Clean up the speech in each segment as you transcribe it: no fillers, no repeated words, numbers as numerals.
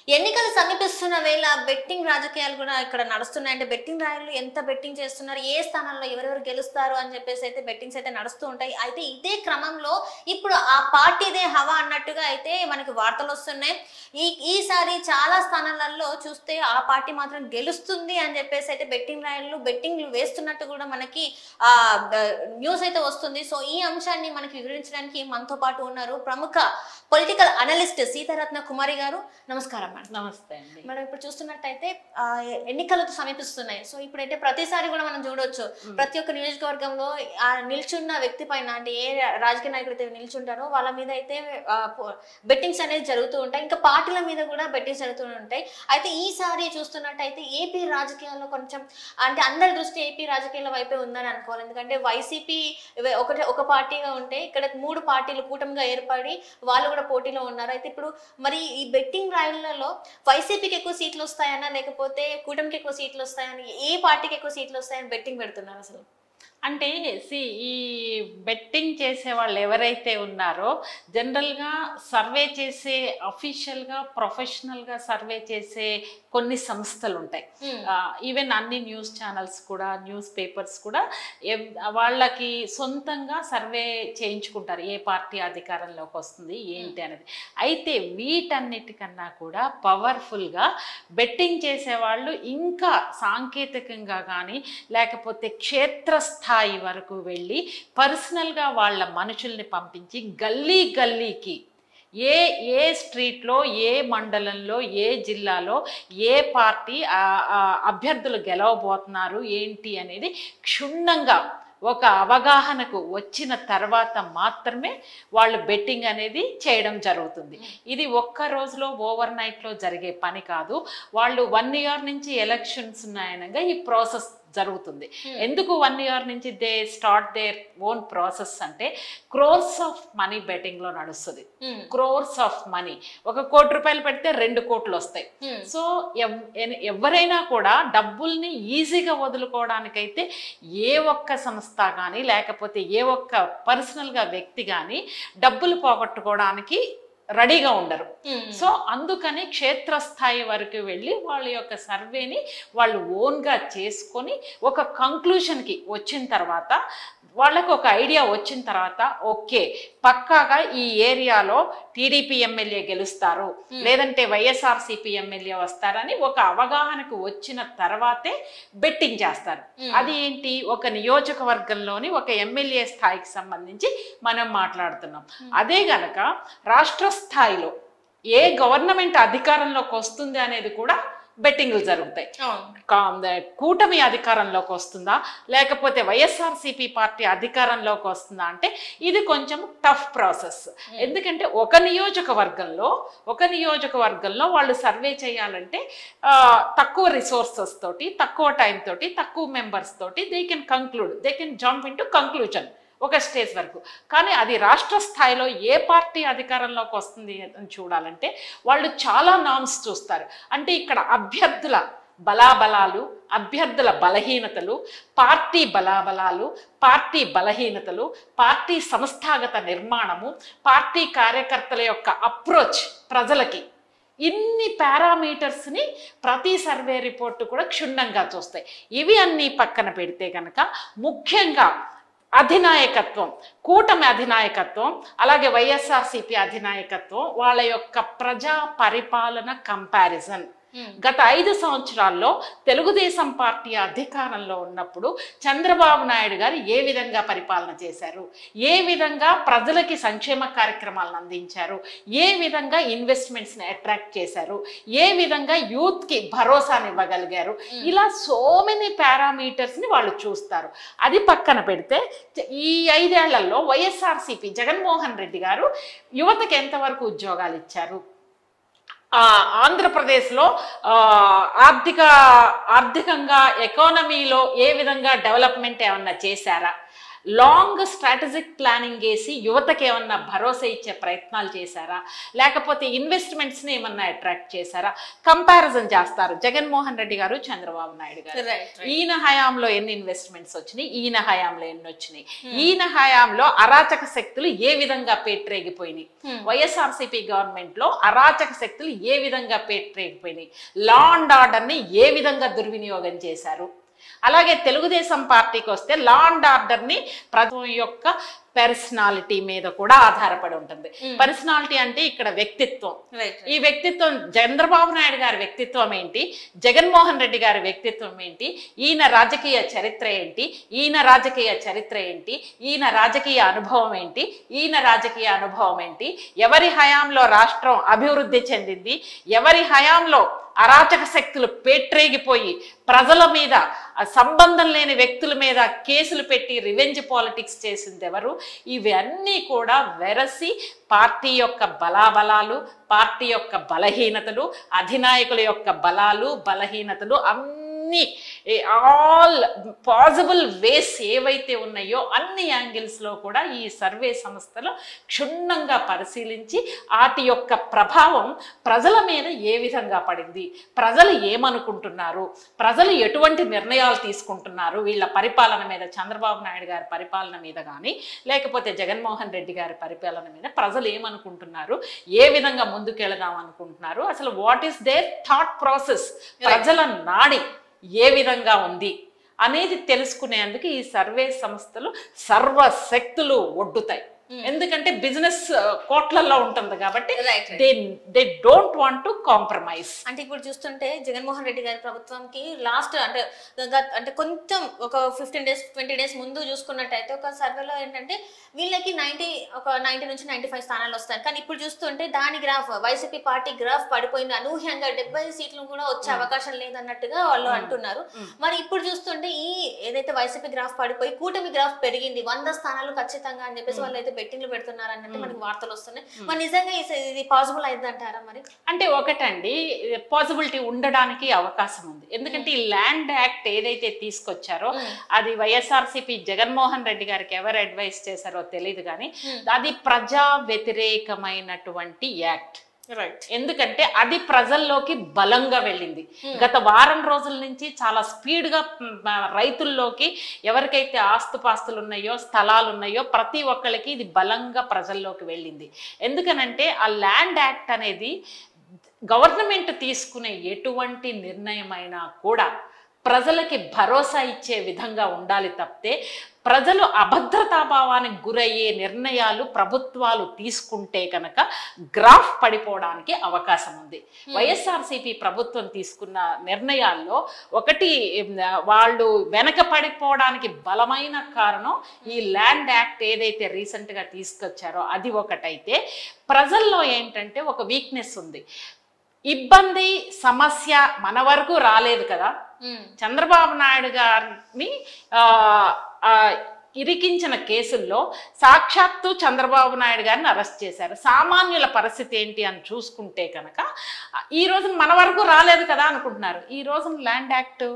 ఎన్నికలు సమీపిస్తున్న వేళ బెట్టింగ్ రాజకీయాలు కూడా ఇక్కడ నడుస్తున్నాయి. అంటే బెట్టింగ్ రాయలు ఎంత బెట్టింగ్ చేస్తున్నారు, ఏ స్థానాల్లో ఎవరెవరు గెలుస్తారు అని చెప్పేసి అయితే బెట్టింగ్స్ అయితే నడుస్తూ ఉంటాయి. అయితే ఇదే క్రమంలో ఇప్పుడు ఆ పార్టీదే హవా అన్నట్టుగా అయితే మనకి వార్తలు వస్తున్నాయి. ఈసారి చాలా స్థానాలలో చూస్తే ఆ పార్టీ మాత్రం గెలుస్తుంది అని చెప్పేసి అయితే బెట్టింగ్ రాయలు బెట్టింగ్లు వేస్తున్నట్టు కూడా మనకి న్యూస్ అయితే వస్తుంది. సో ఈ అంశాన్ని మనకి వివరించడానికి మనతో పాటు ఉన్నారు ప్రముఖ పొలిటికల్ అనలిస్ట్ సీతారత్న కుమారి గారు. నమస్కారం మేడం. నమస్తే అండి మనం ఇప్పుడు చూస్తున్నట్టయితే ఎన్నికలతో సమీపిస్తున్నాయి. సో ఇప్పుడైతే ప్రతిసారి కూడా మనం చూడొచ్చు, ప్రతి ఒక్క నియోజకవర్గంలో ఆ నిల్చున్న వ్యక్తి పైన, అంటే ఏ రాజకీయ నాయకులు అయితే నిల్చుంటారో వాళ్ళ మీద అయితే బెట్టింగ్స్ అనేది జరుగుతూ ఉంటాయి. ఇంకా పార్టీల మీద కూడా బెట్టింగ్స్ జరుగుతూ ఉంటాయి. అయితే ఈసారి చూస్తున్నట్టయితే ఏపీ రాజకీయాల్లో కొంచెం అంటే అందరి దృష్టి ఏపీ రాజకీయాల వైపే ఉందని అనుకోవాలి. ఎందుకంటే వైసీపీ ఒక పార్టీగా ఉంటే ఇక్కడ 3 పార్టీలు కూటమిగా ఏర్పడి వాళ్ళు కూడా పోటీలో ఉన్నారు. అయితే ఇప్పుడు మరి ఈ బెట్టింగ్ రాయలలో వైసీపీకి ఎక్కువ సీట్లు వస్తాయన్నా లేకపోతే కూటమికి ఎక్కువ సీట్లు వస్తాయని, ఏ పార్టీకి ఎక్కువ సీట్లు వస్తాయని బెట్టింగ్ పెడుతున్నారు అసలు? అంటే ఈ బెట్టింగ్ చేసే వాళ్ళు ఎవరైతే ఉన్నారో జనరల్గా సర్వే చేసే అఫీషియల్గా ప్రొఫెషనల్గా సర్వే చేసే కొన్ని సంస్థలు ఉంటాయి. ఈవెన్ అన్ని న్యూస్ ఛానల్స్ కూడా, న్యూస్ పేపర్స్ కూడా వాళ్ళకి సొంతంగా సర్వే చేయించుకుంటారు ఏ పార్టీ అధికారంలోకి వస్తుంది ఏంటి అనేది. అయితే వీటన్నిటికన్నా కూడా పవర్ఫుల్గా బెట్టింగ్ చేసేవాళ్ళు ఇంకా సాంకేతికంగా కానీ లేకపోతే క్షేత్రస్థాయి వరకు వెళ్ళి పర్సనల్గా వాళ్ళ మనుషుల్ని పంపించి గల్లీ గల్లీకి ఏ స్ట్రీట్లో, ఏ మండలంలో, ఏ జిల్లాలో ఏ పార్టీ అభ్యర్థులు గెలవబోతున్నారు ఏంటి అనేది క్షుణ్ణంగా ఒక అవగాహనకు వచ్చిన తర్వాత మాత్రమే వాళ్ళు బెట్టింగ్ అనేది చేయడం జరుగుతుంది. ఇది ఒక్క రోజులో ఓవర్ నైట్లో జరిగే పని కాదు. వాళ్ళు 1 ఇయర్ నుంచి ఎలక్షన్స్ ఉన్నాయనగా ఈ ప్రాసెస్ జరుగుతుంది. ఎందుకు 1 ఇయర్ నుంచి they start their own process అంటే క్రోర్స్ ఆఫ్ మనీ బెట్టింగ్ లో నడుస్తుంది. క్రోర్స్ ఆఫ్ మనీ, 1 కోటి రూపాయలు పెడితే 2 కోట్లు వస్తాయి. సో ఎవరైనా కూడా డబ్బుల్ని ఈజీగా వదులుకోవడానికైతే ఏ ఒక్క సంస్థ కానీ లేకపోతే ఏ ఒక్క పర్సనల్గా వ్యక్తి కానీ డబ్బులు పోగొట్టుకోవడానికి రెడీగా ఉండరు. సో అందుకని క్షేత్రస్థాయి వరకు వెళ్ళి వాళ్ళ యొక్క సర్వేని వాళ్ళు ఓన్గా చేసుకొని ఒక కంక్లూషన్కి వచ్చిన తర్వాత, వాళ్ళకు ఒక ఐడియా వచ్చిన తర్వాత ఓకే పక్కాగా ఈ ఏరియాలో టీడీపీ ఎమ్మెల్యే గెలుస్తారు లేదంటే వైఎస్ఆర్సీపీ ఎమ్మెల్యే వస్తారని ఒక అవగాహనకు వచ్చిన తర్వాతే బెట్టింగ్ చేస్తారు. అది ఏంటి, ఒక నియోజకవర్గంలోని ఒక ఎమ్మెల్యే స్థాయికి సంబంధించి మనం మాట్లాడుతున్నాం. అదే గనక రాష్ట్ర స్థాయిలో ఏ గవర్నమెంట్ అధికారంలోకి వస్తుంది అనేది కూడా బెట్టింగ్లు జరుగుతాయి. కూటమి అధికారంలోకి వస్తుందా లేకపోతే వైఎస్ఆర్సీపీ పార్టీ అధికారంలోకి వస్తుందా అంటే ఇది కొంచెం టఫ్ ప్రాసెస్. ఎందుకంటే ఒక నియోజకవర్గంలో వాళ్ళు సర్వే చేయాలంటే తక్కువ రిసోర్సెస్ తోటి, తక్కువ టైం తోటి, తక్కువ మెంబర్స్ తోటి they can jump into conclusion ఒక స్టేజ్ వరకు. కానీ అది రాష్ట్ర స్థాయిలో ఏ పార్టీ అధికారంలోకి వస్తుంది అని చూడాలంటే వాళ్ళు చాలా నామ్స్ చూస్తారు. అంటే ఇక్కడ అభ్యర్థుల బలాబలాలు, అభ్యర్థుల బలహీనతలు, పార్టీ బలాబలాలు, పార్టీ బలహీనతలు, పార్టీ సంస్థాగత నిర్మాణము, పార్టీ కార్యకర్తల యొక్క అప్రోచ్ ప్రజలకి, ఇన్ని పారామీటర్స్ని ప్రతి సర్వే రిపోర్టు కూడా క్షుణ్ణంగా చూస్తాయి. ఇవి అన్నీ పక్కన పెడితే కనుక ముఖ్యంగా అధినాయకత్వం, కూటమి అధినాయకత్వం, అలాగే వైఎస్ఆర్సీపీ అధినాయకత్వం, వాళ్ళ యొక్క ప్రజా పరిపాలన కంపారిజన్. గత 5 సంవత్సరాల్లో తెలుగుదేశం పార్టీ అధికారంలో ఉన్నప్పుడు చంద్రబాబు నాయుడు గారు ఏ విధంగా పరిపాలన చేశారు, ఏ విధంగా ప్రజలకి సంక్షేమ కార్యక్రమాలను అందించారు, ఏ విధంగా ఇన్వెస్ట్మెంట్స్ని అట్రాక్ట్ చేశారు, ఏ విధంగా యూత్కి భరోసానివ్వగలిగారు, ఇలా సో మెనీ పారామీటర్స్ని వాళ్ళు చూస్తారు. అది పక్కన పెడితే ఈ 5 ఏళ్లలో వైఎస్ఆర్సీపీ జగన్మోహన్ రెడ్డి గారు యువతకి ఎంతవరకు ఉద్యోగాలు ఇచ్చారు, ఆంధ్రప్రదేశ్లో ఆర్థికంగా ఎకానమీలో ఏ విధంగా డెవలప్మెంట్ ఏమన్నా చేశారా, లాంగ్ స్ట్రాటజిక్ ప్లానింగ్ వేసి యువతకి ఏమన్నా భరోసా ఇచ్చే ప్రయత్నాలు చేశారా, లేకపోతే ఇన్వెస్ట్మెంట్స్ని ఏమన్నా అట్రాక్ట్ చేశారా? కంపారిజన్ చేస్తారు జగన్మోహన్ రెడ్డి గారు, చంద్రబాబు నాయుడు గారు. ఈయన హయాంలో ఎన్ని ఇన్వెస్ట్మెంట్స్ వచ్చినాయి, ఈయన హయాంలో ఎన్ని వచ్చినాయి, ఈయన హయాంలో అరాచక శక్తులు ఏ విధంగా పేట్రేగిపోయినాయి, వైఎస్ఆర్సీపీ గవర్నమెంట్ లో అరాచక శక్తులు ఏ విధంగా పేట్రేగిపోయినాయి, లా అండ్ ఆర్డర్ ని ఏ విధంగా దుర్వినియోగం చేశారు. అలాగే తెలుగుదేశం పార్టీకి వస్తే లా అండ్ ఆర్డర్ ని ప్రభుత్వం యొక్క పర్సనాలిటీ మీద కూడా ఆధారపడి ఉంటుంది. పర్సనాలిటీ అంటే ఇక్కడ వ్యక్తిత్వం. ఈ వ్యక్తిత్వం చంద్రబాబు నాయుడు గారి వ్యక్తిత్వం ఏంటి, జగన్మోహన్ రెడ్డి గారి వ్యక్తిత్వం ఏంటి, ఈయన రాజకీయ చరిత్ర ఏంటి, ఈయన రాజకీయ చరిత్ర ఏంటి, ఈయన రాజకీయ అనుభవం ఏంటి, ఈయన రాజకీయ అనుభవం ఏంటి, ఎవరి హయాంలో రాష్ట్రం అభివృద్ధి చెందింది, ఎవరి హయాంలో అరాచక శక్తులు పేట్రేగిపోయి ప్రజల మీద సంబంధం లేని వ్యక్తుల మీద కేసులు పెట్టి రివెంజ్ పాలిటిక్స్ చేసింది ఎవరు, ఇవన్నీ కూడా వెరసి పార్టీ యొక్క బలాబలాలు, పార్టీ యొక్క బలహీనతలు, అధినాయకుల యొక్క బలాలు బలహీనతలు అన్నీ ఆల్ పాసిబుల్ వేస్ ఏవైతే ఉన్నాయో అన్ని యాంగిల్స్లో కూడా ఈ సర్వే సంస్థలు క్షుణ్ణంగా పరిశీలించి వాటి యొక్క ప్రభావం ప్రజల మీద ఏ విధంగా పడింది, ప్రజలు ఏమనుకుంటున్నారు, ప్రజలు ఎటువంటి నిర్ణయాలు తీసుకుంటున్నారు వీళ్ళ పరిపాలన మీద, చంద్రబాబు నాయుడు గారి పరిపాలన మీద కానీ లేకపోతే జగన్మోహన్ రెడ్డి గారి పరిపాలన మీద ప్రజలు ఏమనుకుంటున్నారు, ఏ విధంగా ముందుకెళదాం అనుకుంటున్నారు, అసలు what is their thought process, ప్రజల నాడి ఏ విధంగా ఉంది అనేది తెలుసుకునేందుకు ఈ సర్వే సంస్థలు సర్వశక్తులు ఒడ్డుతాయి. ఎందుకంటే బిజినెస్ కోట్లలో ఉంటుంది కాబట్టి they don't want to compromise. అంటే ఇప్పుడు చూస్తుంటే జగన్మోహన్ రెడ్డి గారి ప్రభుత్వంకి లాస్ట్ అంటే కొంచెం ఒక 15 days 20 days ముందు చూసుకున్నట్టయితే ఒక సర్వేలో ఏంటంటే వీళ్ళకి 90 నుంచి 95 స్థానాలు వస్తాయి. కానీ ఇప్పుడు చూస్తుంటే దాని గ్రాఫ్ వైసీపీ పార్టీ గ్రాఫ్ పడిపోయింది, అనూహ్యంగా 70 సీట్లు కూడా వచ్చే అవకాశం లేదన్నట్టుగా వాళ్ళు అంటున్నారు. మరి ఇప్పుడు చూస్తుంటే ఈ ఏదైతే వైసీపీ గ్రాఫ్ పడిపోయి కూటమి గ్రాఫ్ పెరిగింది, 100 స్థానాలు ఖచ్చితంగా అని చెప్పేసి వాళ్ళు అయితే బెట్టింగ్లు పెడుతున్నారు అన్నట్టు మనకి వార్తలు వస్తున్నాయి. మరి నిజంగా ఇది పాసిబుల్ అయిందంటారా? మరి అంటే ఒకటండి, పాసిబిలిటీ ఉండడానికి అవకాశం ఉంది. ఎందుకంటే ఈ ల్యాండ్ యాక్ట్ ఏదైతే తీసుకొచ్చారో అది వైఎస్ఆర్సీపీ జగన్మోహన్ రెడ్డి గారికి ఎవరు అడ్వైస్ చేశారో తెలియదు కానీ అది ప్రజా వ్యతిరేకమైనటువంటి యాక్ట్. ఎందుకంటే అది ప్రజల్లోకి బలంగా వెళ్ళింది. గత వారం రోజుల నుంచి చాలా స్పీడ్గా రైతుల్లోకి ఎవరికైతే ఆస్తుపాస్తులు ఉన్నాయో స్థలాలు ఉన్నాయో ప్రతి ఒక్కరికి ఇది బలంగా ప్రజల్లోకి వెళ్ళింది. ఎందుకనంటే ఆ ల్యాండ్ యాక్ట్ అనేది గవర్నమెంట్ తీసుకునే ఎటువంటి నిర్ణయమైనా కూడా ప్రజలకి భరోసా ఇచ్చే విధంగా ఉండాలి తప్పితే ప్రజలు అభద్రతాభావానికి గురయ్యే నిర్ణయాలు ప్రభుత్వాలు తీసుకుంటే కనుక గ్రాఫ్ పడిపోవడానికి అవకాశం ఉంది. వైఎస్ఆర్సీపీ ప్రభుత్వం తీసుకున్న నిర్ణయాల్లో ఒకటి వాళ్ళు వెనక పడిపోవడానికి బలమైన కారణం ఈ ల్యాండ్ యాక్ట్ ఏదైతే రీసెంట్గా తీసుకొచ్చారో అది ఒకటైతే, ప్రజల్లో ఏంటంటే ఒక వీక్నెస్ ఉంది. ఇబ్బంది సమస్య మన వరకు రాలేదు కదా, చంద్రబాబు నాయుడు గారిని ఇరికించిన కేసుల్లో సాక్షాత్తు చంద్రబాబు నాయుడు గారిని అరెస్ట్ చేశారు. సామాన్యుల పరిస్థితి ఏంటి అని చూసుకుంటే కనుక ఈ రోజున మన వరకు రాలేదు కదా అనుకుంటున్నారు. ఈ రోజున ల్యాండ్ యాక్ట్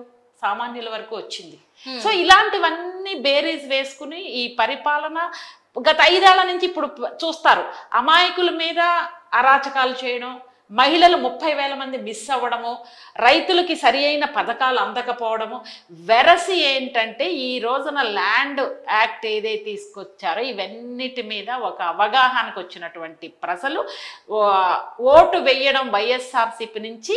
సామాన్యుల వరకు వచ్చింది. సో ఇలాంటివన్నీ బేరీజ్ వేసుకుని ఈ పరిపాలన గత 5 ఏళ్ల నుంచి ఇప్పుడు చూస్తారు, అమాయకుల మీద అరాచకాలు చేయడం, మహిళలు 30,000 మంది మిస్ అవ్వడము, రైతులకి సరి అయిన పథకాలు అందకపోవడము, వెరసి ఏంటంటే ఈ రోజున ల్యాండ్ యాక్ట్ ఏదైతే తీసుకొచ్చారో ఇవన్నిటి మీద ఒక అవగాహనకు వచ్చినటువంటి ప్రజలు ఓటు వేయడం వైఎస్ఆర్సీపీ నుంచి